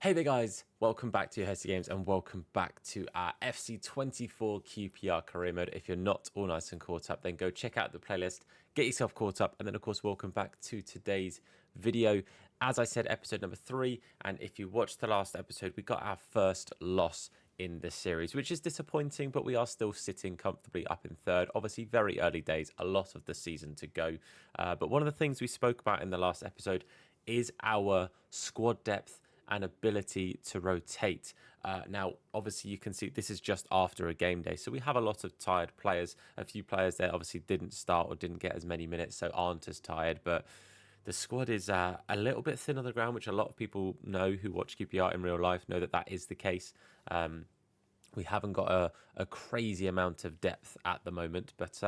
Hey there guys, welcome back to Hursty Games and welcome back to our FC24 QPR Career Mode. If you're not all nice and caught up, then go check out the playlist, get yourself caught up, and then of course welcome back to today's video. As I said, episode number 3, and if you watched the last episode, we got our first loss in this series, which is disappointing, but we are still sitting comfortably up in third. Obviously very early days, a lot of the season to go, but one of the things we spoke about in the last episode is our squad depth and ability to rotate. Now, obviously, you can see this is just after a game day, so we have a lot of tired players. A few players there obviously didn't start or didn't get as many minutes, so aren't as tired, but the squad is a little bit thin on the ground, which a lot of people know who watch QPR in real life know that that is the case. We haven't got a crazy amount of depth at the moment, but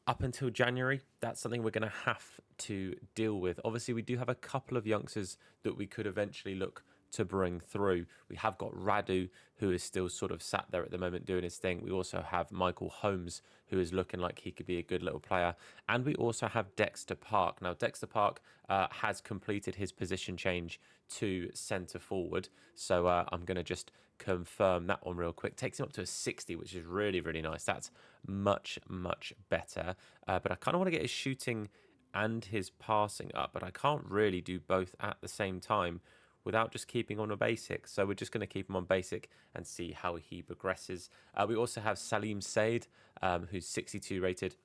up until January, that's something we're going to have to deal with. Obviously, we do have a couple of youngsters that we could eventually look to bring through. We have got Radu, who is still sort of sat there at the moment doing his thing. We also have Michael Holmes, who is looking like he could be a good little player. And we also have Dexter Park. Now, Dexter Park has completed his position change to centre forward. So I'm going to just confirm that one real quick. Takes him up to a 60, which is really, really nice. That's much, much better. But I kind of want to get his shooting and his passing up, but I can't really do both at the same time without just keeping on a basic. So we're just going to keep him on basic and see how he progresses. We also have Salim Said, who's 62 rated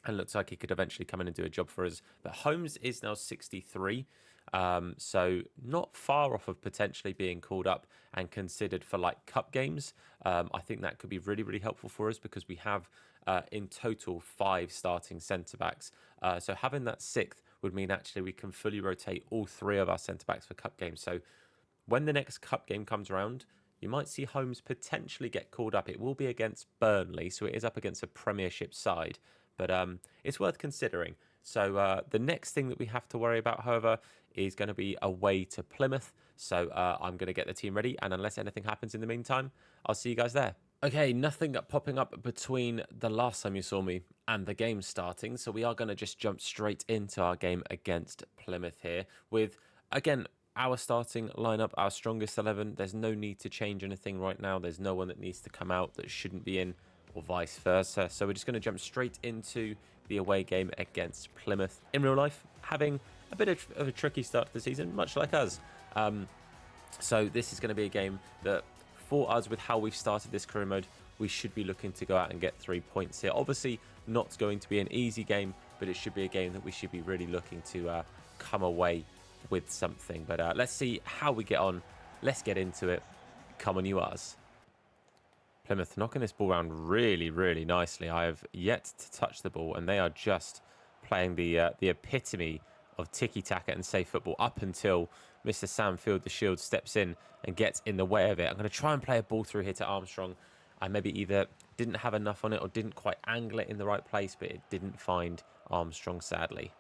and looks like he could eventually come in and do a job for us. But Holmes is now 63, so not far off of potentially being called up and considered for like cup games. I think that could be really, really helpful for us because we have in total 5 starting centre-backs. So having that 6th would mean actually we can fully rotate all 3 of our centre-backs for cup games. So when the next cup game comes around, you might see Holmes potentially get called up. It will be against Burnley, so it is up against a Premiership side. But it's worth considering. So the next thing that we have to worry about, however, is going to be away to Plymouth. So I'm going to get the team ready. And unless anything happens in the meantime, I'll see you guys there. Okay, nothing popping up between the last time you saw me and the game starting. So we are going to just jump straight into our game against Plymouth here with, again, our starting lineup, our strongest 11. There's no need to change anything right now. There's no one that needs to come out that shouldn't be in, or vice versa. So we're just going to jump straight into the away game against Plymouth. In real life, having a bit of a tricky start to the season, much like us. So this is going to be a game that, for us, with how we've started this career mode, we should be looking to go out and get 3 points here. Obviously, not going to be an easy game, but it should be a game that we should be really looking to come away with something. But let's see how we get on. Let's get into it. Come on, you Ars. Plymouth knocking this ball around really, really nicely. I have yet to touch the ball, and they are just playing the epitome of tiki-taka and safe football up until Mr. Sam Field, the Shield, steps in and gets in the way of it. I'm going to try and play a ball through here to Armstrong. I maybe either didn't have enough on it or didn't quite angle it in the right place, but it didn't find Armstrong, sadly.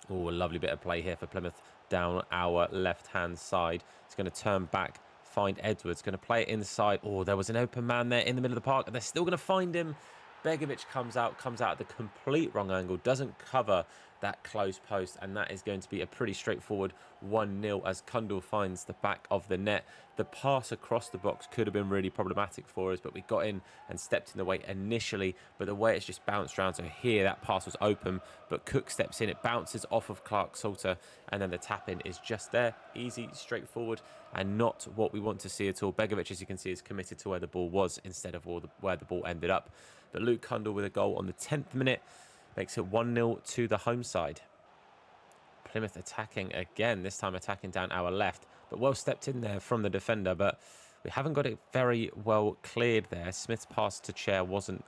Oh, a lovely bit of play here for Plymouth down our left-hand side. It's going to turn back, find Edwards, going to play it inside. Oh, there was an open man there in the middle of the park, and they're still going to find him. Begovic comes out at the complete wrong angle, doesn't cover that close post, and that is going to be a pretty straightforward 1-0 as Kundal finds the back of the net. The pass across the box could have been really problematic for us, but we got in and stepped in the way initially, but the way it's just bounced around, so here that pass was open, but Cook steps in, it bounces off of Clark Salter, and then the tap-in is just there, easy, straightforward, and not what we want to see at all. Begovic, as you can see, is committed to where the ball was instead of where the ball ended up. But Luke Kundal with a goal on the 10th minute makes it 1-0 to the home side. Plymouth attacking again, this time attacking down our left, but well stepped in there from the defender, but we haven't got it very well cleared there. Smith's pass to Chair wasn't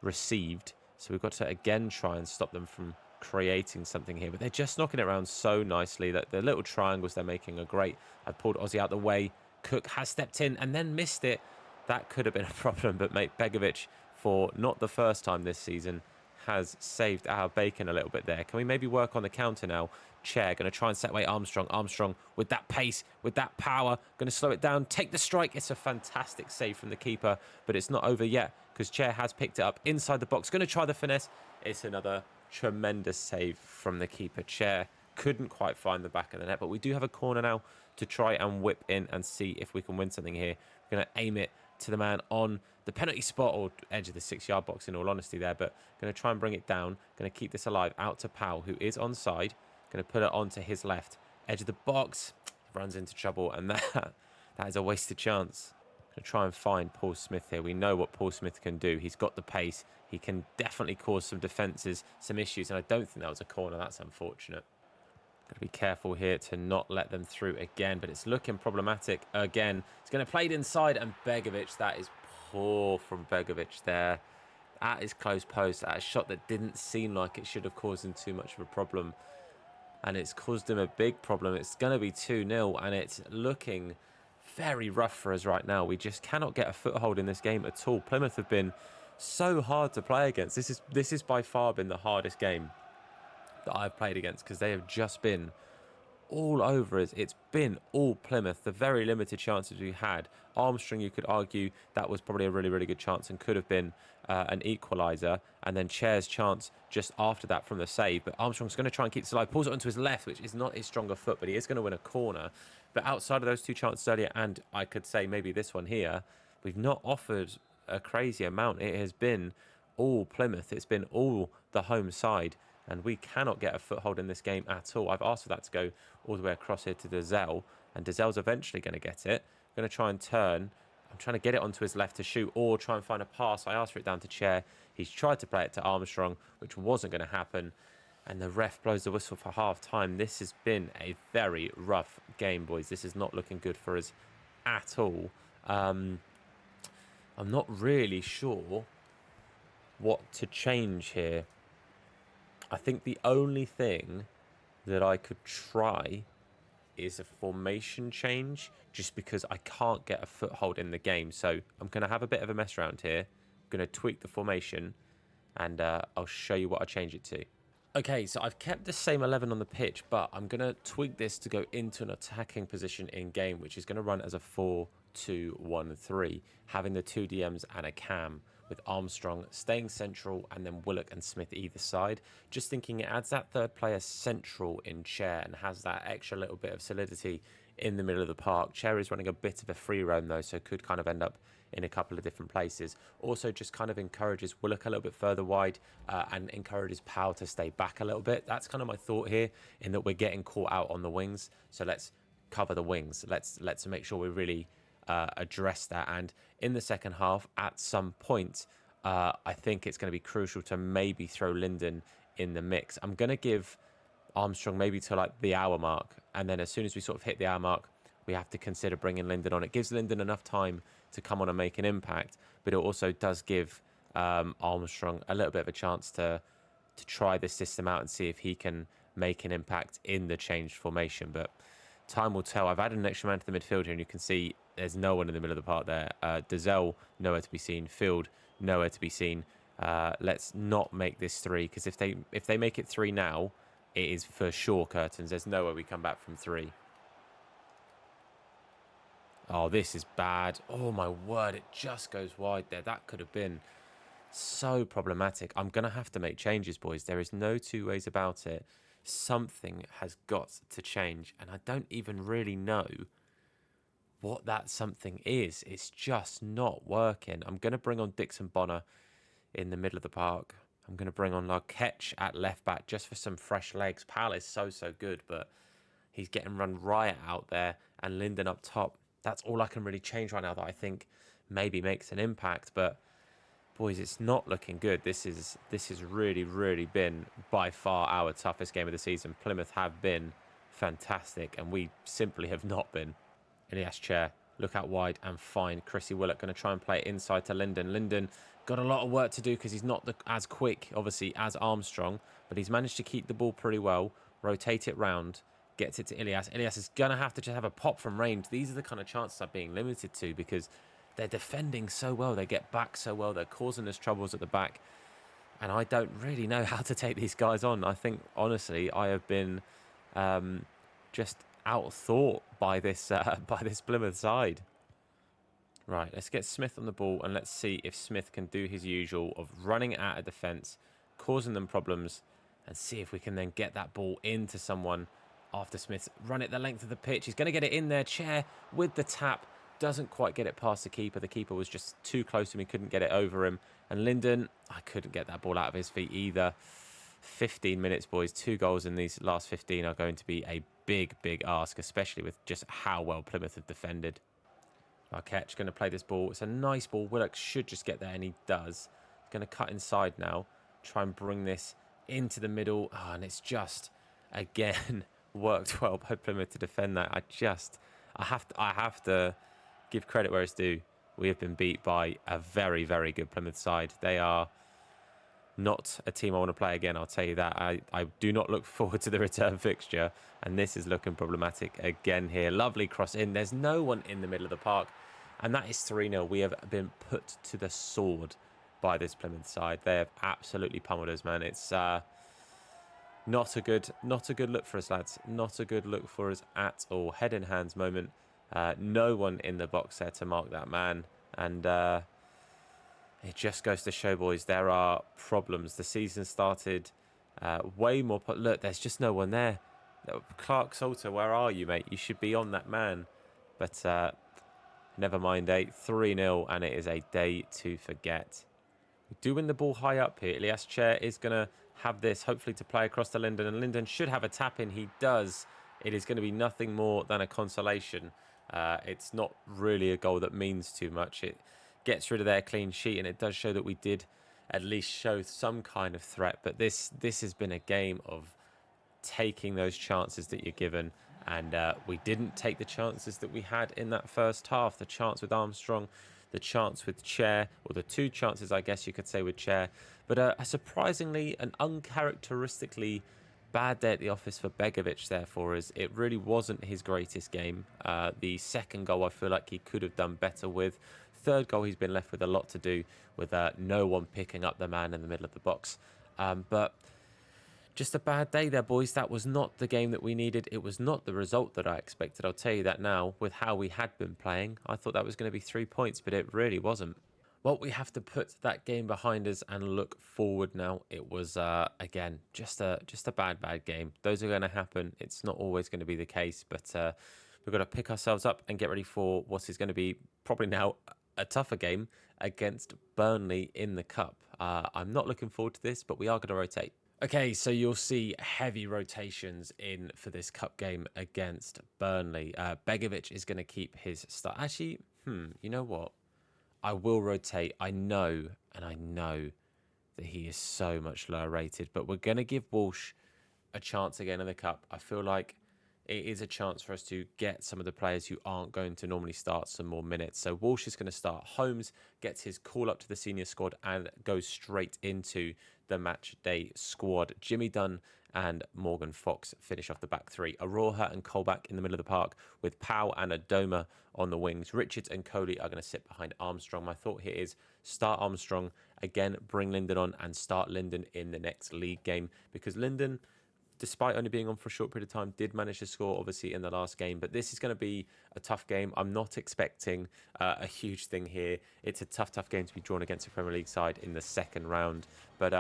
received, so we've got to again try and stop them from creating something here, but they're just knocking it around so nicely that the little triangles they're making are great. I've pulled Ozzy out the way. Cook has stepped in and then missed it. That could have been a problem, but mate, Begovic, for not the first time this season, has saved our bacon a little bit there. Can we maybe work on the counter now? Chair going to try and set away Armstrong. Armstrong with that pace, with that power, going to slow it down, take the strike. It's a fantastic save from the keeper, but it's not over yet because Chair has picked it up inside the box. Going to try the finesse. It's another tremendous save from the keeper. Chair couldn't quite find the back of the net, but we do have a corner now to try and whip in and see if we can win something here. We're going to aim it to the man on the penalty spot, or edge of the 6-yard box in all honesty there, but going to try and bring it down. Going to keep this alive out to Powell, who is onside. Going to put it onto his left edge of the box. Runs into trouble, and that is a wasted chance. Going to try and find Paul Smith here. We know what Paul Smith can do. He's got the pace. He can definitely cause some defences, some issues, and I don't think that was a corner. That's unfortunate. Got to be careful here to not let them through again, but it's looking problematic again. It's going to play it inside, and Begovic, that is poor from Begovic there. At his close post, at a shot that didn't seem like it should have caused him too much of a problem. And it's caused him a big problem. It's going to be 2-0, and it's looking very rough for us right now. We just cannot get a foothold in this game at all. Plymouth have been so hard to play against. This is by far been the hardest game that I've played against, because they have just been all over us. It's been all Plymouth. The very limited chances we had. Armstrong, you could argue that was probably a really, really good chance and could have been an equaliser. And then Chair's chance just after that from the save. But Armstrong's going to try and keep this alive. Pulls it onto his left, which is not his stronger foot, but he is going to win a corner. But outside of those two chances earlier, and I could say maybe this one here, we've not offered a crazy amount. It has been all Plymouth. It's been all the home side. And we cannot get a foothold in this game at all. I've asked for that to go all the way across here to Dezelle. And Dezelle's eventually going to get it. Going to try and turn. I'm trying to get it onto his left to shoot, or try and find a pass. I asked for it down to Chair. He's tried to play it to Armstrong, which wasn't going to happen. And the ref blows the whistle for half-time. This has been a very rough game, boys. This is not looking good for us at all. I'm not really sure what to change here. I think the only thing that I could try is a formation change, just because I can't get a foothold in the game. So I'm going to have a bit of a mess around here. I'm going to tweak the formation, and I'll show you what I change it to. Okay, so I've kept the same 11 on the pitch, but I'm going to tweak this to go into an attacking position in game, which is going to run as a 4-2-1-3, having the 2 DMs and a cam, with Armstrong staying central and then Willock and Smith either side. Just thinking it adds that third player central in Chair and has that extra little bit of solidity in the middle of the park. Chair is running a bit of a free roam though, so could kind of end up in a couple of different places. Also just kind of encourages Willock a little bit further wide and encourages Powell to stay back a little bit. That's kind of my thought here, in that we're getting caught out on the wings. So let's cover the wings. Let's make sure we really address that. And in the second half, at some point, I think it's going to be crucial to maybe throw Linden in the mix. I'm going to give Armstrong maybe to like the hour mark, and then as soon as we sort of hit the hour mark, we have to consider bringing Linden on. It gives Linden enough time to come on and make an impact, but it also does give Armstrong a little bit of a chance to try this system out and see if he can make an impact in the changed formation. But time will tell. I've added an extra man to the midfield here, and you can see there's no one in the middle of the park there. Dezelle, nowhere to be seen. Field, nowhere to be seen. Let's not make this 3, because if they make it 3 now, it is for sure curtains. There's no way we come back from 3. Oh, this is bad. Oh, my word. It just goes wide there. That could have been so problematic. I'm going to have to make changes, boys. There is no two ways about it. Something has got to change, and I don't even really know what that something is. It's just not working. I'm going to bring on Dixon Bonner in the middle of the park. I'm going to bring on Larketch at left back just for some fresh legs. Powell is so good, but he's getting run riot out there, and Linden up top. That's all I can really change right now that I think maybe makes an impact. But boys, it's not looking good. This has really been by far our toughest game of the season. Plymouth have been fantastic, and we simply have not been. Elias Chair, look out wide and find Chrissy Willock. Going to try and play it inside to Linden. Linden got a lot of work to do because he's not as quick, obviously, as Armstrong, but he's managed to keep the ball pretty well, rotate it round, gets it to Elias. Elias is going to have to just have a pop from range. These are the kind of chances I'm being limited to, because they're defending so well. They get back so well. They're causing us troubles at the back. And I don't really know how to take these guys on. I think, honestly, I have been just outthought by this Plymouth side. Right, let's get Smith on the ball, and let's see if Smith can do his usual of running at a defence, causing them problems, and see if we can then get that ball into someone after Smith's run it the length of the pitch. He's going to get it in there. Chair with the tap. Doesn't quite get it past the keeper. The keeper was just too close to him. He couldn't get it over him. And Linden, I couldn't get that ball out of his feet either. 15 minutes, boys. 2 goals in these last 15 are going to be a big, big ask, especially with just how well Plymouth have defended. Marquette going to play this ball. It's a nice ball. Willock should just get there, and he does. He's going to cut inside now. Try and bring this into the middle. Oh, and it's just, again, worked well by Plymouth to defend that. I have to give credit where it's due. We have been beat by a very, very good Plymouth side. They are not a team I want to play again, I'll tell you that. I do not look forward to the return fixture, and this is looking problematic again here. Lovely cross in. There's no one in the middle of the park, and that is 3-0. We have been put to the sword by this Plymouth side. They have absolutely pummeled us, man. It's not a good look for us, lads. Not a good look for us at all. Head in hands moment. No one in the box there to mark that man, and it just goes to show, boys, there are problems. The season started way more... Look, there's just no one there. Clark Salter, where are you, mate? You should be on that man. But never mind, 3-0, and it is a day to forget. We do win the ball high up here. Elias Chair is going to have this, hopefully, to play across to Linden. And Linden should have a tap in. He does. It is going to be nothing more than a consolation. It's not really a goal that means too much. It gets rid of their clean sheet, and it does show that we did at least show some kind of threat. But this has been a game of taking those chances that you're given, and we didn't take the chances that we had in that first half. The chance with Armstrong, the chance with Chair, or the 2 chances, I guess you could say, with Chair. But a surprisingly and uncharacteristically bad day at the office for Begovic, therefore, as it really wasn't his greatest game. The second goal, I feel like he could have done better with. Third goal, he's been left with a lot to do, with no one picking up the man in the middle of the box. But just a bad day there, boys. That was not the game that we needed. It was not the result that I expected. I'll tell you that now, with how we had been playing. I thought that was going to be 3 points, but it really wasn't. Well, we have to put that game behind us and look forward now. It was, again, just a bad game. Those are going to happen. It's not always going to be the case, but we've got to pick ourselves up and get ready for what is going to be probably now a tougher game against Burnley in the Cup. I'm not looking forward to this, but we are going to rotate. Okay, so you'll see heavy rotations in for this Cup game against Burnley. Begovic is going to keep his start. Actually, you know what? I will rotate. I know that he is so much lower rated, but we're going to give Walsh a chance again in the Cup. I feel like it is a chance for us to get some of the players who aren't going to normally start some more minutes. So Walsh is going to start. Holmes gets his call up to the senior squad and goes straight into the match day squad. Jimmy Dunn and Morgan Fox finish off the back 3. Aroha and Colback in the middle of the park, with Powell and Adoma on the wings. Richards and Coley are going to sit behind Armstrong. My thought here is start Armstrong, again, bring Linden on and start Linden in the next league game, because Linden, despite only being on for a short period of time, did manage to score, obviously, in the last game. But this is going to be a tough game. I'm not expecting a huge thing here. It's a tough game to be drawn against a Premier League side in the second round. But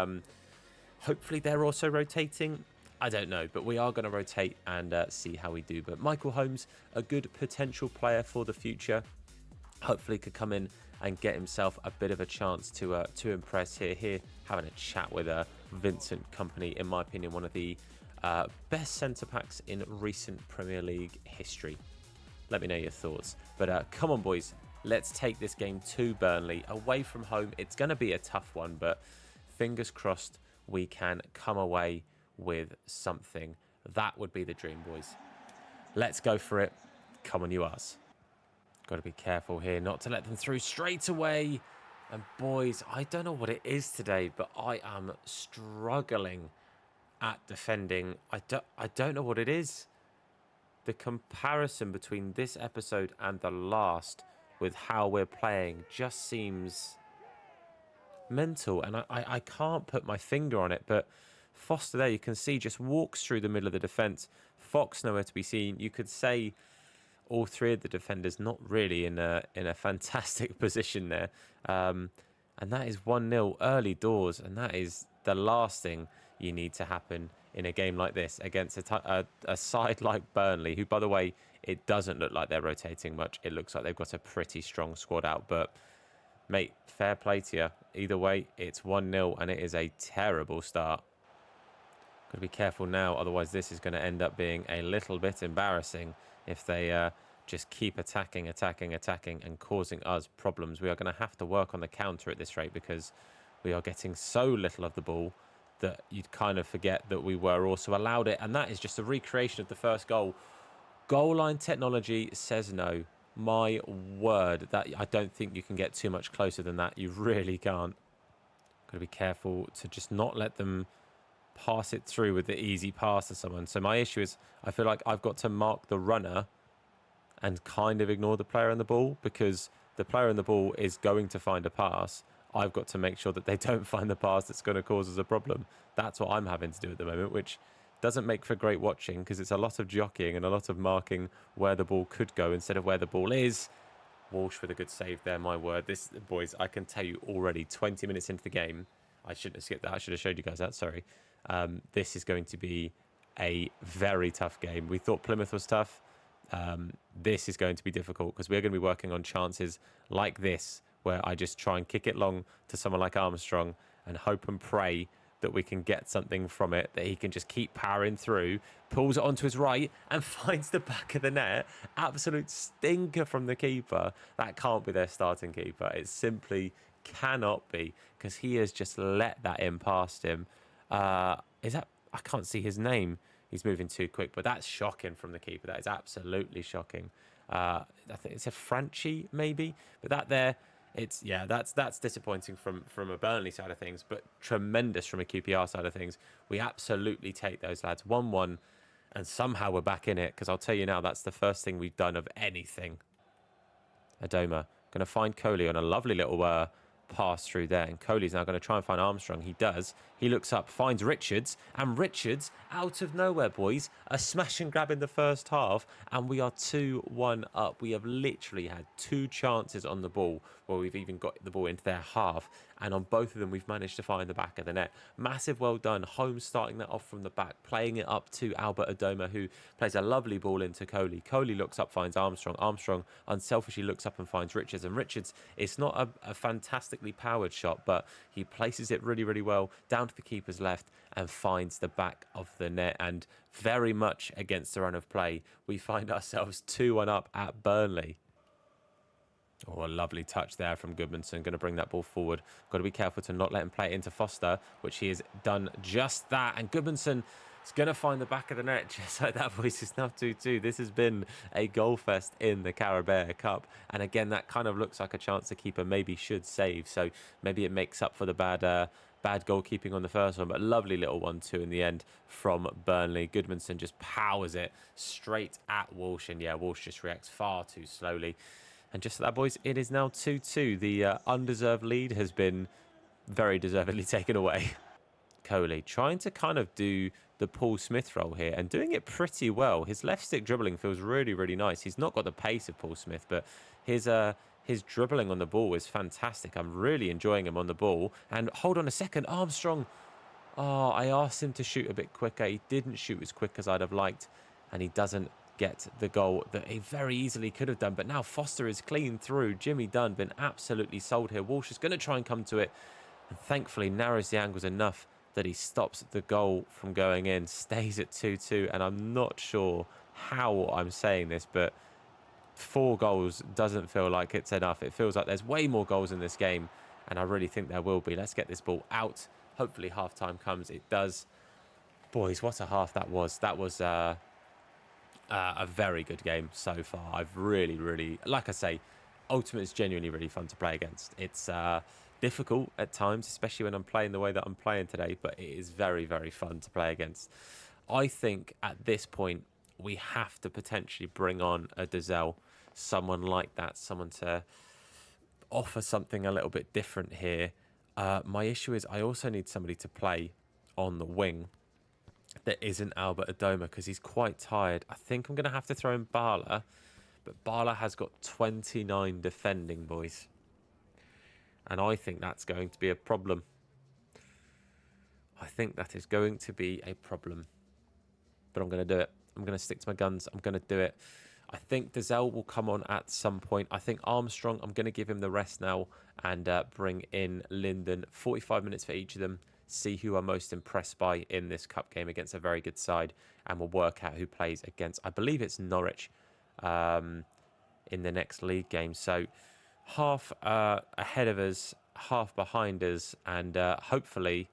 hopefully they're also rotating. I don't know, but we are going to rotate and see how we do. But Michael Holmes, a good potential player for the future. Hopefully could come in and get himself a bit of a chance to impress here. Having a chat with Vincent Kompany, in my opinion, one of the best centre-backs in recent Premier League history. Let me know your thoughts. But come on, boys. Let's take this game to Burnley, away from home. It's going to be a tough one, but fingers crossed we can come away with something. That would be the dream, boys. Let's go for it. Come on, you us. Got to be careful here not to let them through straight away. And boys, I don't know what it is today, but I am struggling at defending. I don't know what it is. The comparison between this episode and the last with how we're playing just seems mental, and I can't put my finger on it, but Foster there, you can see, just walks through the middle of the defence. Fox nowhere to be seen. You could say all 3 of the defenders not really in a fantastic position there, and that is 1-0 early doors, and that is the last thing you need to happen in a game like this against a side like Burnley, who, by the way, it doesn't look like they're rotating much. It looks like they've got a pretty strong squad out. But, mate, fair play to you. Either way, it's 1-0, and it is a terrible start. Got to be careful now, otherwise this is going to end up being a little bit embarrassing if they just keep attacking, and causing us problems. We are going to have to work on the counter at this rate because we are getting so little of the ball that you'd kind of forget that we were also allowed it. And that is just a recreation of the first goal. Goal line technology says no. My word, that I don't think you can get too much closer than that. You really can't. Got to be careful to just not let them pass it through with the easy pass to someone. So my issue is I feel like I've got to mark the runner and kind of ignore the player on the ball, because the player on the ball is going to find a pass. I've got to make sure that they don't find the pass that's going to cause us a problem. That's what I'm having to do at the moment, which doesn't make for great watching because it's a lot of jockeying and a lot of marking where the ball could go instead of where the ball is. Walsh with a good save there, my word. This, boys, I can tell you already, 20 minutes into the game, I shouldn't have skipped that. I should have showed you guys that, sorry. This is going to be a very tough game. We thought Plymouth was tough. This is going to be difficult because we're going to be working on chances like this, where I just try and kick it long to someone like Armstrong and hope and pray that we can get something from it, that he can just keep powering through, pulls it onto his right and finds the back of the net. Absolute stinker from the keeper. That can't be their starting keeper. It simply cannot be, because he has just let that in past him. Is that... I can't see his name. He's moving too quick, but that's shocking from the keeper. That is absolutely shocking. I think it's a Franchi, maybe, but that there... It's, yeah, that's disappointing from a Burnley side of things, but tremendous from a QPR side of things. We absolutely take those lads 1-1, and somehow we're back in it, because I'll tell you now, that's the first thing we've done of anything. Adoma going to find Coley on a lovely little pass through there, and Coley's now going to try and find Armstrong. He does. He looks up, finds Richards, and Richards, out of nowhere, boys, a smash and grab in the first half, and we are 2-1 up. We have literally had 2 chances on the ball where we've even got the ball into their half, and on both of them we've managed to find the back of the net. Massive well done. Holmes starting that off from the back, playing it up to Albert Adoma, who plays a lovely ball into Coley. Coley looks up, finds Armstrong. Armstrong unselfishly looks up and finds Richards, and Richards, it's not a fantastically powered shot, but he places it really, really well down to the keeper's left and finds the back of the net. And very much against the run of play, we find ourselves 2-1 up at Burnley. Oh, a lovely touch there from Goodmanson. Going to bring that ball forward. Got to be careful to not let him play it into Foster, which he has done just that. And Goodmanson is going to find the back of the net just like that, boys. It's now 2-2. This has been a goal fest in the Carabao Cup. And again, that kind of looks like a chance the keeper maybe should save. So maybe it makes up for the bad goalkeeping on the first one. But lovely little 1-2 in the end from Burnley. Goodmanson just powers it straight at Walsh. And yeah, Walsh just reacts far too slowly. And just like that, boys, it is now 2-2. The undeserved lead has been very deservedly taken away. Coley trying to kind of do the Paul Smith role here and doing it pretty well. His left stick dribbling feels really, really nice. He's not got the pace of Paul Smith, but his dribbling on the ball is fantastic. I'm really enjoying him on the ball. And hold on a second, Armstrong. Oh, I asked him to shoot a bit quicker. He didn't shoot as quick as I'd have liked, and he doesn't get the goal that he very easily could have done. But now Foster is clean through. Jimmy Dunn been absolutely sold here. Walsh is going to try and come to it, and thankfully narrows the angles enough that he stops the goal from going in. Stays at 2-2, and I'm not sure how I'm saying this, but 4 goals doesn't feel like it's enough. It feels like there's way more goals in this game, and I really think there will be. Let's get this ball out. Hopefully half-time comes. It does. Boys, what a half that was. That was a very good game so far. I've really, really, like I say, Ultimate is genuinely really fun to play against. It's difficult at times, especially when I'm playing the way that I'm playing today, but it is very, very fun to play against. I think at this point, we have to potentially bring on a Dazelle, someone like that, someone to offer something a little bit different here. My issue is I also need somebody to play on the wing that isn't Albert Adoma, because he's quite tired. I think I'm going to have to throw in Bala, but Bala has got 29 defending, boys. And I think that's going to be a problem. I think that is going to be a problem. But I'm going to do it. I'm going to stick to my guns. I'm going to do it. I think Dazelle will come on at some point. I think Armstrong, I'm going to give him the rest now and bring in Linden. 45 minutes for each of them. See who I'm most impressed by in this cup game against a very good side. And we'll work out who plays against, I believe it's Norwich in the next league game. So half ahead of us, half behind us. And hopefully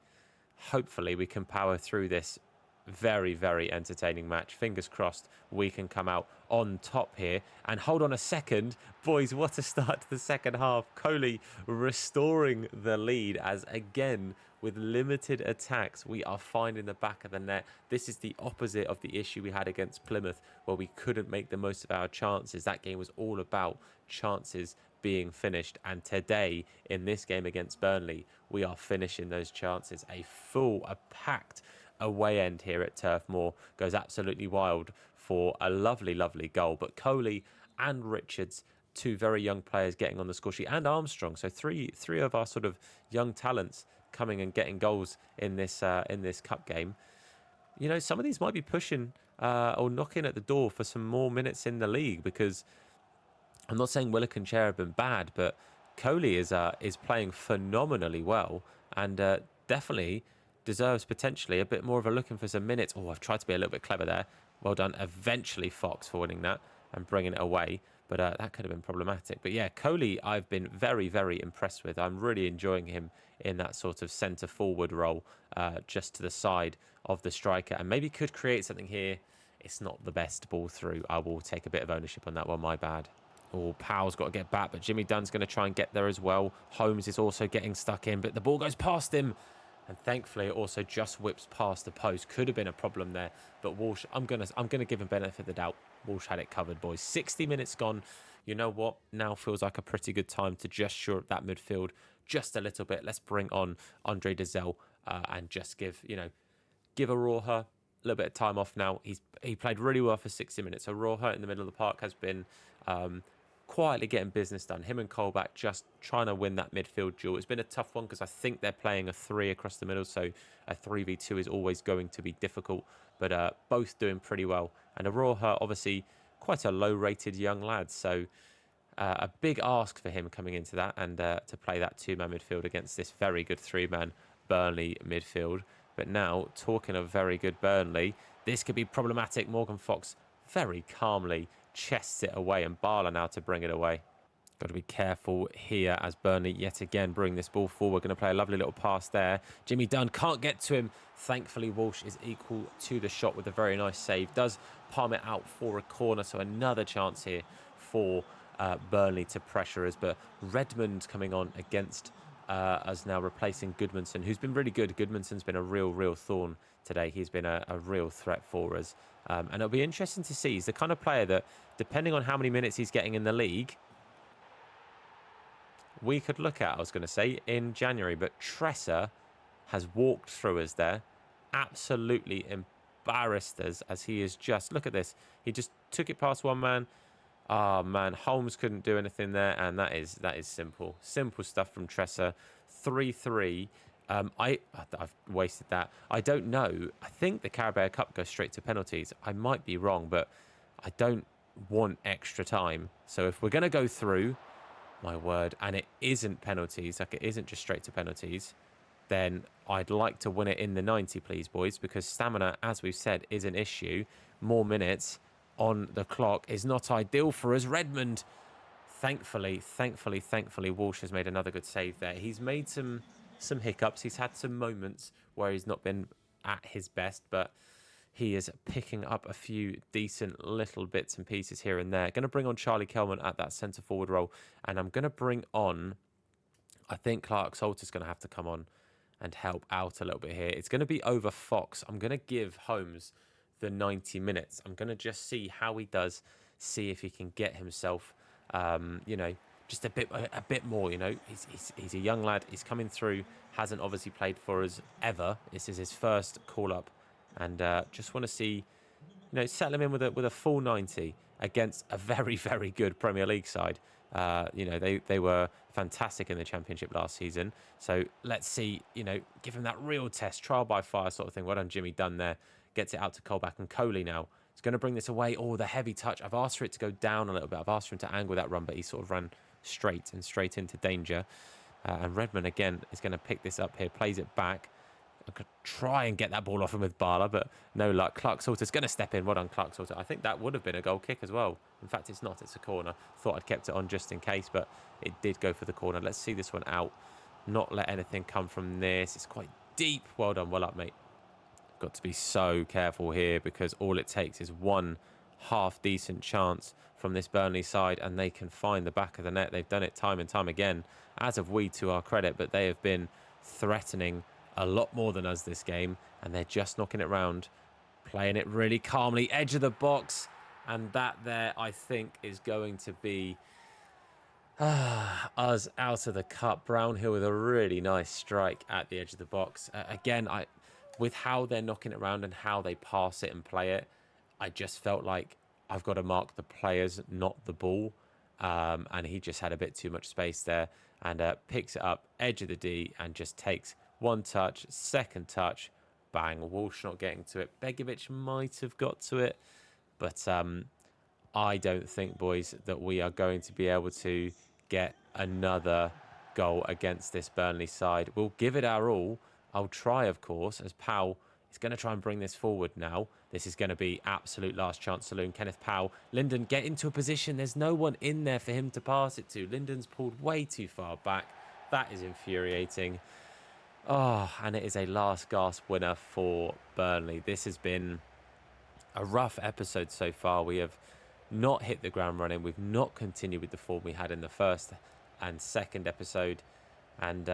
we can power through this very, very entertaining match. Fingers crossed we can come out on top here. And hold on a second, boys, what a start to the second half. Coley restoring the lead as, again, with limited attacks, we are finding the back of the net. This is the opposite of the issue we had against Plymouth, where we couldn't make the most of our chances. That game was all about chances being finished. And today, in this game against Burnley, we are finishing those chances. A packed away end here at Turf Moor goes absolutely wild for a lovely, lovely goal. But Coley and Richards, two very young players getting on the score sheet, and Armstrong. So three of our sort of young talents coming and getting goals in this cup game. You know, some of these might be pushing or knocking at the door for some more minutes in the league, because I'm not saying Willock and Chair have been bad, but Coley is playing phenomenally well and definitely deserves potentially a bit more of a looking for some minutes. Oh, I've tried to be a little bit clever there. Well done. Eventually Fox for winning that and bringing it away. But that could have been problematic. But yeah, Coley I've been very, very impressed with. I'm really enjoying him in that sort of centre forward role just to the side of the striker. And maybe could create something here. It's not the best ball through. I will take a bit of ownership on that one. My bad. Oh, Powell's got to get back. But Jimmy Dunn's going to try and get there as well. Holmes is also getting stuck in. But the ball goes past him. And thankfully, it also just whips past the post. Could have been a problem there, but Walsh, I'm gonna give him benefit of the doubt. Walsh had it covered, boys. 60 minutes gone. You know what? Now feels like a pretty good time to just shore up that midfield just a little bit. Let's bring on Andre Dazelle and just give Aroha a little bit of time off now. He played really well for 60 minutes. Aroha in the middle of the park has been quietly getting business done. Him and Colback just trying to win that midfield duel. It's been a tough one because I think they're playing a 3 across the middle, so a 3v2 is always going to be difficult, but both doing pretty well. And Aroha, obviously, quite a low-rated young lad, so a big ask for him coming into that and to play that 2-man midfield against this very good 3-man Burnley midfield. But now, talking of very good Burnley, this could be problematic. Morgan Fox very calmly chests it away, and Barla now to bring it away. Got to be careful here as Burnley yet again bring this ball forward. Going to play a lovely little pass there. Jimmy Dunn can't get to him. Thankfully, Walsh is equal to the shot with a very nice save. Does palm it out for a corner, so another chance here for Burnley to pressure us. But Redmond coming on against us now, replacing Goodmanson, who's been really good. Goodmanson's been a real thorn today. He's been a real threat for us. And it'll be interesting to see. He's the kind of player that, depending on how many minutes he's getting in the league, we could look at, I was going to say, in January. But Tressa has walked through us there. Absolutely embarrassed us as he is just... Look at this. He just took it past one man. Oh, man. Holmes couldn't do anything there. And that is simple. Simple stuff from Tressa. 3-3. I've wasted that. I don't know. I think the Carabao Cup goes straight to penalties. I might be wrong, but I don't want extra time. So if we're going to go through, my word, and it isn't penalties, like it isn't just straight to penalties, then I'd like to win it in the 90, please, boys, because stamina, as we've said, is an issue. More minutes on the clock is not ideal for us. Redmond, thankfully, Walsh has made another good save there. He's made some hiccups. He's had some moments where he's not been at his best, but he is picking up a few decent little bits and pieces here and there. Going to bring on Charlie Kelman at that centre forward role, and I'm going to bring on, I think Clark Salter's going to have to come on and help out a little bit here. It's going to be over Fox. I'm going to give Holmes the 90 minutes. I'm going to just see how he does, see if he can get himself, just a bit more. He's a young lad. He's coming through. Hasn't obviously played for us ever. This is his first call up, and just want to see, settle him in with a full 90 against a very, very good Premier League side. You know, they were fantastic in the Championship last season. So let's see, you know, give him that real test, trial by fire sort of thing. Well done, Jimmy Dunn there. Gets it out to Colback, and Coley now. He's going to bring this away. Oh, the heavy touch. I've asked for it to go down a little bit. I've asked for him to angle that run, but he sort of ran straight into danger. And Redmond, again, is going to pick this up here, plays it back. I could try and get that ball off him with Bala, but no luck. Clark Salter's going to step in. Well done, Clark Salter. I think that would have been a goal kick as well. In fact, it's not. It's a corner. Thought I'd kept it on just in case, but it did go for the corner. Let's see this one out. Not let anything come from this. It's quite deep. Well done. Well up, mate. Got to be so careful here, because all it takes is one half-decent chance from this Burnley side, and they can find the back of the net. They've done it time and time again, as have we, to our credit, but they have been threatening a lot more than us this game, and they're just knocking it round, playing it really calmly, edge of the box, and that there, I think, is going to be us out of the cup. Brownhill with a really nice strike at the edge of the box. Again, with how they're knocking it around and how they pass it and play it, I just felt like I've got to mark the players, not the ball. And he just had a bit too much space there, and picks it up, edge of the D, and just takes one touch, second touch, bang. Walsh not getting to it. Begovic might have got to it, but I don't think, boys, that we are going to be able to get another goal against this Burnley side. We'll give it our all. I'll try, of course, as Powell is going to try and bring this forward now. This is going to be absolute last chance saloon. Kenneth Powell. Linden, get into a position. There's no one in there for him to pass it to. Linden's pulled way too far back. That is infuriating. Oh, and it is a last gasp winner for Burnley. This has been a rough episode so far. We have not hit the ground running. We've not continued with the form we had in the first and second episode. And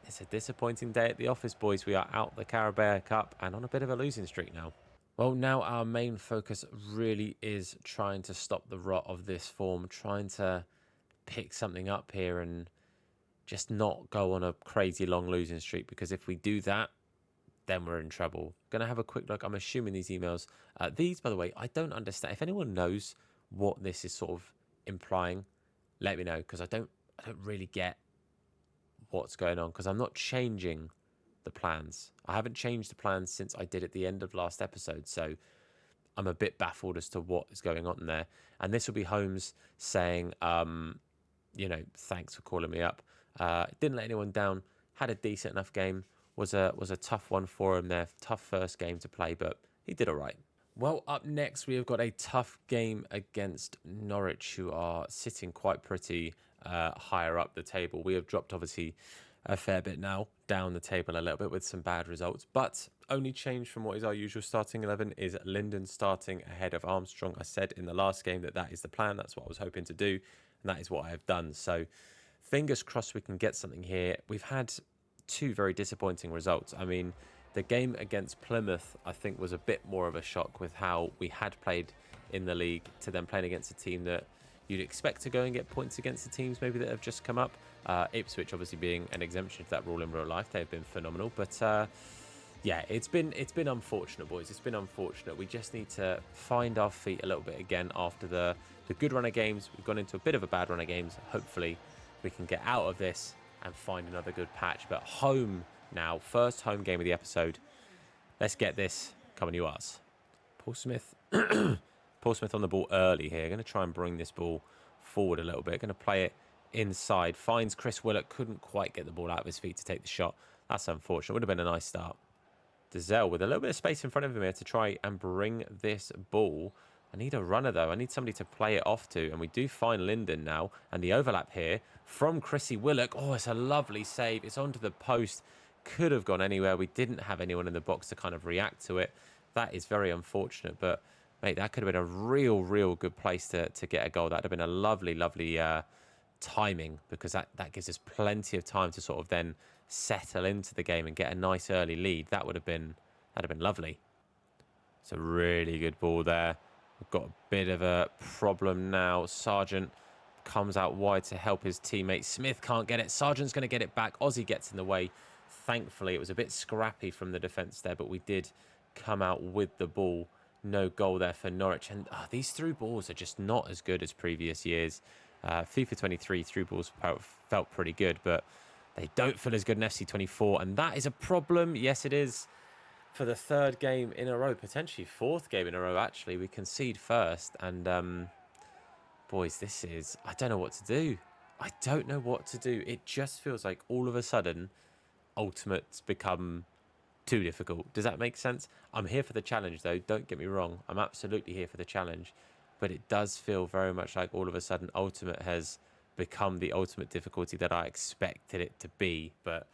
it's a disappointing day at the office, boys. We are out the Carabao Cup and on a bit of a losing streak now. Well, now our main focus really is trying to stop the rot of this form, trying to pick something up here and just not go on a crazy long losing streak, because if we do that, then we're in trouble. Going to have a quick look. I'm assuming these emails, these, by the way, I don't understand. If anyone knows what this is sort of implying, let me know, because I don't really get what's going on, because I'm not changing the plans. I haven't changed the plans since I did at the end of last episode, so I'm a bit baffled as to what is going on there. And this will be Holmes saying, you know, thanks for calling me up. Didn't let anyone down. Had a decent enough game. Was a tough one for him there. Tough first game to play, but he did all right. Well, up next, we have got a tough game against Norwich, who are sitting quite pretty higher up the table. We have dropped, obviously, a fair bit now, down the table a little bit with some bad results. But only change from what is our usual starting 11 is Linden starting ahead of Armstrong. I said in the last game that is the plan. That's what I was hoping to do, and that is what I have done. So fingers crossed we can get something here. We've had two very disappointing results. I mean, the game against Plymouth, I think, was a bit more of a shock with how we had played in the league to then playing against a team that you'd expect to go and get points against the teams maybe that have just come up. Ipswich obviously being an exemption to that rule in real life. They've been phenomenal. But yeah, it's been unfortunate, boys. It's been unfortunate. We just need to find our feet a little bit again after the good run of games. We've gone into a bit of a bad run of games. Hopefully we can get out of this and find another good patch. But home now, first home game of the episode. Let's get this coming to us. Paul Smith on the ball early here. Going to try and bring this ball forward a little bit. Going to play it inside. Finds Chris Willock. Couldn't quite get the ball out of his feet to take the shot. That's unfortunate. Would have been a nice start. Dazelle with a little bit of space in front of him here to try and bring this ball. I need a runner, though. I need somebody to play it off to. And we do find Linden now. And the overlap here from Chrissy Willock. Oh, it's a lovely save. It's onto the post. Could have gone anywhere. We didn't have anyone in the box to kind of react to it. That is very unfortunate. But, mate, that could have been a real good place to get a goal. That would have been a lovely timing, because that gives us plenty of time to sort of then settle into the game and get a nice early lead. That'd have been lovely. It's a really good ball there. We've got a bit of a problem now. Sargent comes out wide to help his teammate. Smith can't get it. Sargent's going to get it back. Ozzy gets in the way. Thankfully, it was a bit scrappy from the defence there, but we did come out with the ball. No goal there for Norwich. And these through balls are just not as good as previous years. FIFA 23 through balls felt pretty good, but they don't feel as good in FC24, and that is a problem. Yes, it is. For the third game in a row, potentially fourth game in a row, actually. We concede first, and boys, this is... I don't know what to do. I don't know what to do. It just feels like all of a sudden, ultimates become too difficult. Does that make sense? I'm here for the challenge, though. Don't get me wrong. I'm absolutely here for the challenge. But it does feel very much like all of a sudden, ultimate has become the ultimate difficulty that I expected it to be. But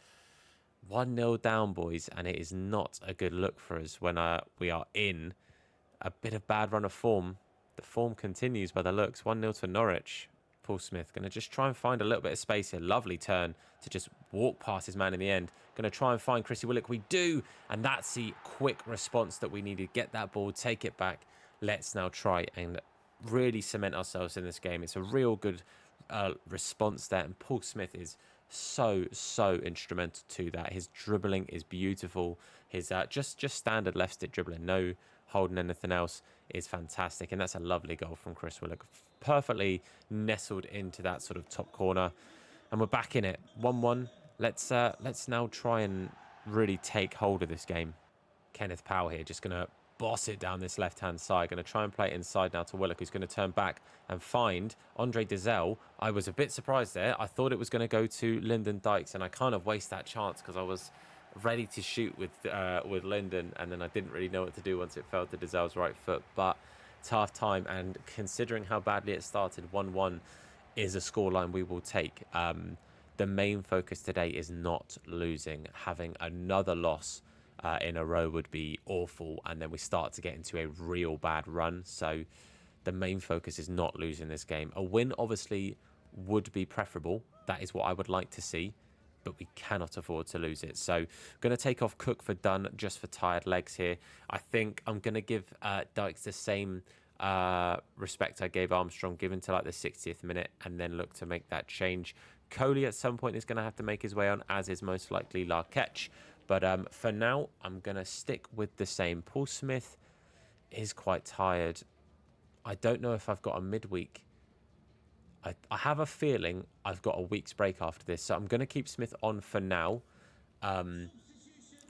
1-0 down, boys, and it is not a good look for us when we are in a bit of bad run of form. The form continues by the looks. 1-0 to Norwich. Paul Smith going to just try and find a little bit of space here. Lovely turn to just walk past his man in the end. Going to try and find Chrissy Willock. We do, and that's the quick response that we needed. Get that ball, take it back. Let's now try and really cement ourselves in this game. It's a real good response there, and Paul Smith is so instrumental to that. His dribbling is beautiful. His just standard left stick dribbling, no holding anything else, is fantastic. And that's a lovely goal from Chris Willock, perfectly nestled into that sort of top corner. And we're back in it, 1-1. Let's now try and really take hold of this game. Kenneth Powell here, just gonna boss it down this left-hand side. Going to try and play it inside now to Willock, who's going to turn back and find Andre Dizelle. I was a bit surprised there. I thought it was going to go to Lyndon Dykes, and I kind of waste that chance because I was ready to shoot with Lyndon, and then I didn't really know what to do once it fell to Dizelle's right foot. But it's half-time, and considering how badly it started, 1-1 is a scoreline we will take. The main focus today is not losing. Having another loss in a row would be awful, and then we start to get into a real bad run. So the main focus is not losing this game. A win obviously would be preferable. That is what I would like to see, but we cannot afford to lose it. So I'm going to take off Cook for Dunn just for tired legs here. I think I'm going to give Dykes the same respect I gave Armstrong, given to like the 60th minute, and then look to make that change. Coley at some point is going to have to make his way on, as is most likely Larketch. But for now, I'm going to stick with the same. Paul Smith is quite tired. I don't know if I've got a midweek. I have a feeling I've got a week's break after this. So I'm going to keep Smith on for now,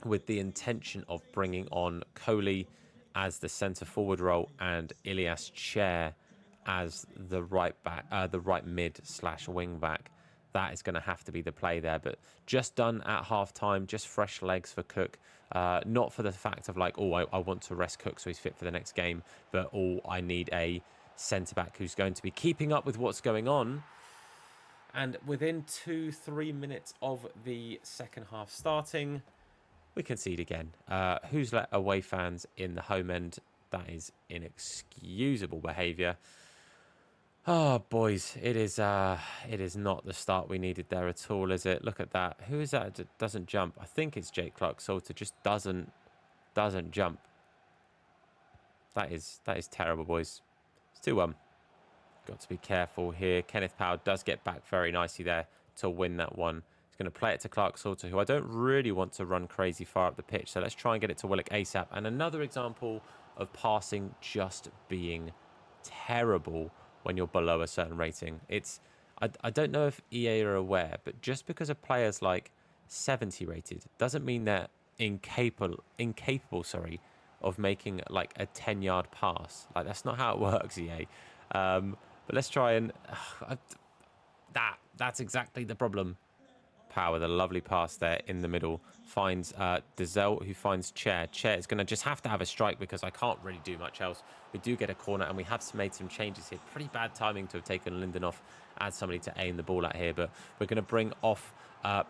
with the intention of bringing on Coley as the centre forward role and Ilias Chair as the right back, the right mid / wing back. That is going to have to be the play there. But just done at half-time, just fresh legs for Cook. Not for the fact of like, oh, I want to rest Cook so he's fit for the next game. But, I need a centre-back who's going to be keeping up with what's going on. And within 2-3 minutes of the second half starting, we concede again. Who's let away fans in the home end? That is inexcusable behaviour. Oh, boys, it is not the start we needed there at all, is it? Look at that. Who is that that doesn't jump? I think it's Jake Clark-Salter, just doesn't jump. That is terrible, boys. It's 2-1. Got to be careful here. Kenneth Powell does get back very nicely there to win that one. He's going to play it to Clark-Salter, who I don't really want to run crazy far up the pitch. So let's try and get it to Willock ASAP. And another example of passing just being terrible when you're below a certain rating. I don't know if EA are aware, but just because a player's like 70 rated doesn't mean they're incapable of making like a 10-yard pass. Like, that's not how it works, EA. But let's try and that's exactly the problem. Power, the lovely pass there in the middle, finds Dizelle, who finds Chair. Chair is going to just have to have a strike because I can't really do much else. We do get a corner, and we have made some changes here. Pretty bad timing to have taken Lyndon off as somebody to aim the ball at here, but we're going to bring off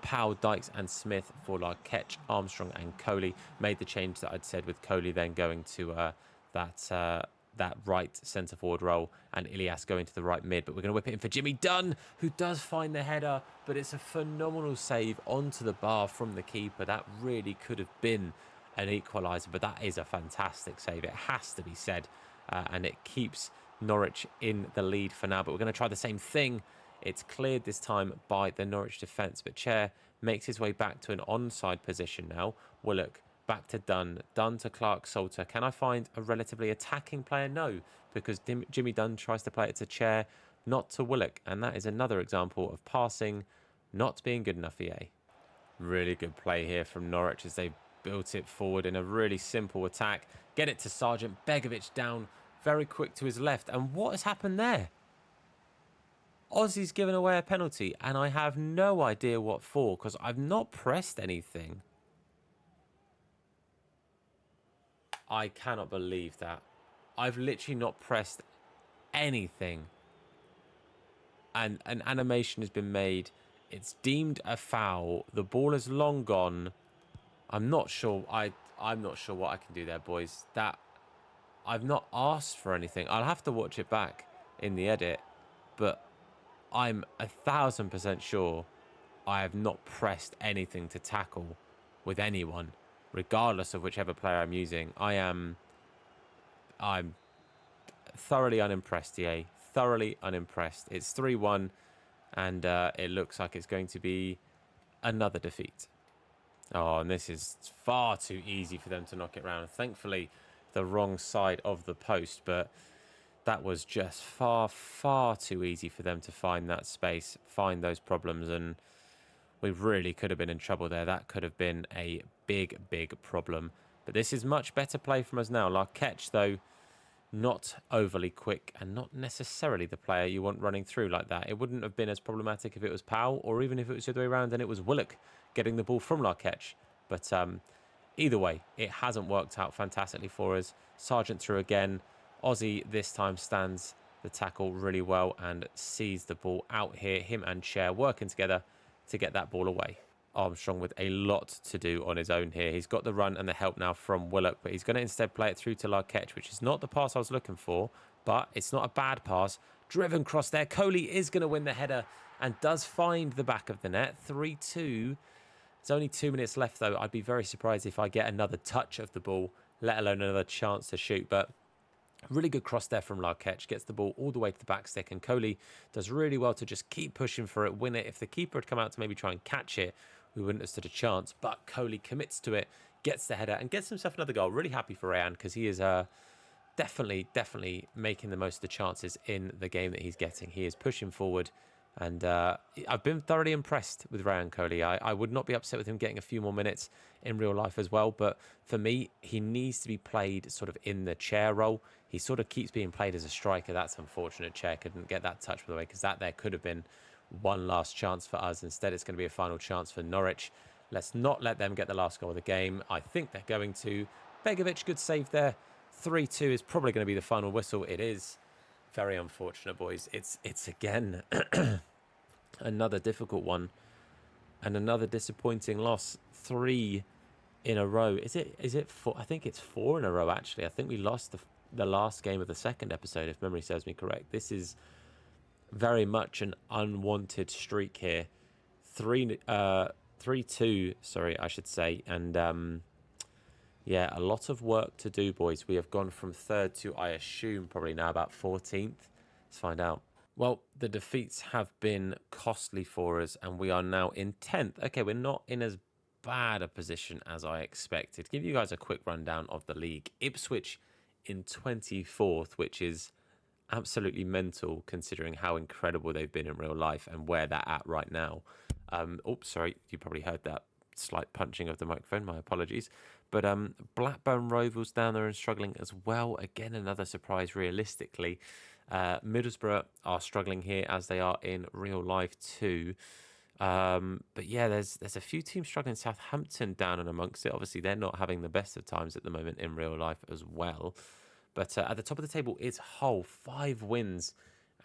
Powell, Dykes and Smith for Larketch, Armstrong and Coley. Made the change that I'd said, with Coley then going to that right centre forward role, and Ilias going to the right mid. But we're going to whip it in for Jimmy Dunn, who does find the header, but it's a phenomenal save onto the bar from the keeper. That really could have been an equaliser, but that is a fantastic save, it has to be said, and it keeps Norwich in the lead for now. But we're going to try the same thing. It's cleared this time by the Norwich defence, but Chair makes his way back to an onside position now. Willock back to Dunn. Dunn to Clark-Salter. Can I find a relatively attacking player? No, because Jimmy Dunn tries to play it to Chair. not to Willock. And that is another example of passing not being good enough, EA. Really good play here from Norwich as they built it forward in a really simple attack. Get it to Sergeant. Begovic down very quick to his left. And what has happened there? Aussie's given away a penalty, and I have no idea what for, because I've not pressed anything. I cannot believe that. I've literally not pressed anything. And an animation has been made. It's deemed a foul. The ball is long gone. I'm not sure. I'm not sure what I can do there, boys. That I've not asked for anything. I'll have to watch it back in the edit, but I'm 1000% sure I have not pressed anything to tackle with anyone, regardless of whichever player I'm using. I'm thoroughly unimpressed, EA. Thoroughly unimpressed. It's 3-1, and it looks like it's going to be another defeat. Oh, and this is far too easy for them to knock it round. Thankfully, the wrong side of the post, but that was just far, far too easy for them to find that space, find those problems, and we really could have been in trouble there. That could have been a big, big problem. But this is much better play from us now. Larketch, though, not overly quick and not necessarily the player you want running through like that. It wouldn't have been as problematic if it was Powell, or even if it was the other way around and it was Willock getting the ball from Larketch. But either way, it hasn't worked out fantastically for us. Sargent through again. Aussie this time stands the tackle really well and sees the ball out here. Him and Chair working together to get that ball away. Armstrong with a lot to do on his own here. He's got the run and the help now from Willock, but he's going to instead play it through to Larketch, which is not the pass I was looking for, but it's not a bad pass. Driven cross there. Coley is going to win the header and does find the back of the net. 3-2. There's only 2 minutes left, though. I'd be very surprised if I get another touch of the ball, let alone another chance to shoot, but really good cross there from Larketch. Gets the ball all the way to the back stick, and Coley does really well to just keep pushing for it, win it. If the keeper had come out to maybe try and catch it, we wouldn't have stood a chance. But Coley commits to it, gets the header, and gets himself another goal. Really happy for Rayan, because he is definitely making the most of the chances in the game that he's getting. He is pushing forward, and I've been thoroughly impressed with Rayan Coley. I would not be upset with him getting a few more minutes in real life as well, but for me, he needs to be played sort of in the Chair role. He sort of keeps being played as a striker. That's unfortunate. Chair couldn't get that touch, by the way, because that there could have been one last chance for us. Instead, it's going to be a final chance for Norwich. Let's not let them get the last goal of the game. I think they're going to. Begovic, good save there. 3-2 is probably going to be the final whistle. It is very unfortunate, boys. It's again another difficult one and another disappointing loss. 3 in a row. Is it 4? I think it's 4 in a row, actually. I think we lost the last game of the second episode, if memory serves me correct. This is very much an unwanted streak here. 3-2, sorry, I should say. And yeah, a lot of work to do, boys. We have gone from 3rd to, I assume, probably now about 14th. Let's find out. Well, the defeats have been costly for us, and we are now in 10th. Okay, we're not in as bad a position as I expected. To give you guys a quick rundown of the league. Ipswich in 24th, which is absolutely mental considering how incredible they've been in real life and where they're at right now. Oops, sorry, you probably heard that slight punching of the microphone. My apologies. But Blackburn Rovers down there and struggling as well. Again, another surprise realistically. Middlesbrough are struggling here as they are in real life too. But yeah, there's a few teams struggling. Southampton down and amongst it. Obviously, they're not having the best of times at the moment in real life as well. But at the top of the table is Hull. 5 wins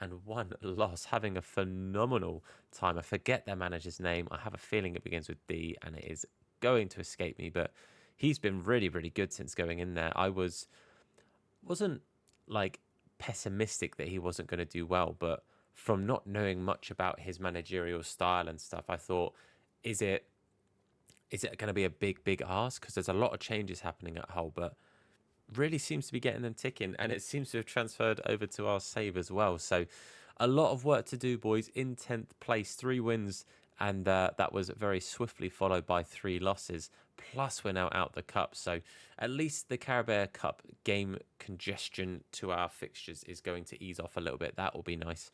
and 1 loss. Having a phenomenal time. I forget their manager's name. I have a feeling it begins with D and it is going to escape me. But he's been really, really good since going in there. I wasn't like pessimistic that he wasn't going to do well, but from not knowing much about his managerial style and stuff, I thought, is it going to be a big ask? Because there's a lot of changes happening at Hull, but really seems to be getting them ticking, and it seems to have transferred over to our save as well. So a lot of work to do, boys. In 10th place, 3 wins and that was very swiftly followed by 3 losses. Plus, we're now out the cup, so at least the Carabao Cup game congestion to our fixtures is going to ease off a little bit. That will be nice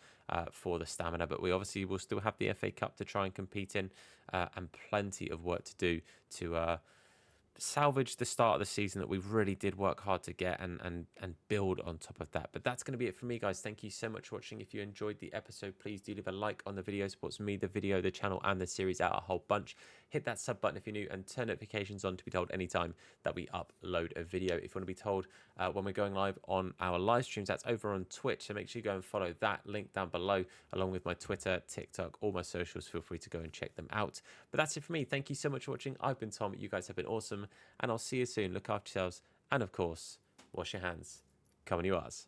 for the stamina, but we obviously will still have the FA Cup to try and compete in, and plenty of work to do to salvage the start of the season that we really did work hard to get and build on top of that. But that's going to be it for me, guys. Thank you so much for watching. If you enjoyed the episode, please do leave a like on the video. Supports me, the video, the channel, and the series out a whole bunch. Hit that sub button if you're new, and turn notifications on to be told anytime that we upload a video. If you want to be told when we're going live on our live streams, that's over on Twitch, so make sure you go and follow that link down below, along with my Twitter, TikTok, all my socials. Feel free to go and check them out. But that's it for me. Thank you so much for watching. I've been Tom. You guys have been awesome, and I'll see you soon. Look after yourselves, and of course, wash your hands. Come on, you R's.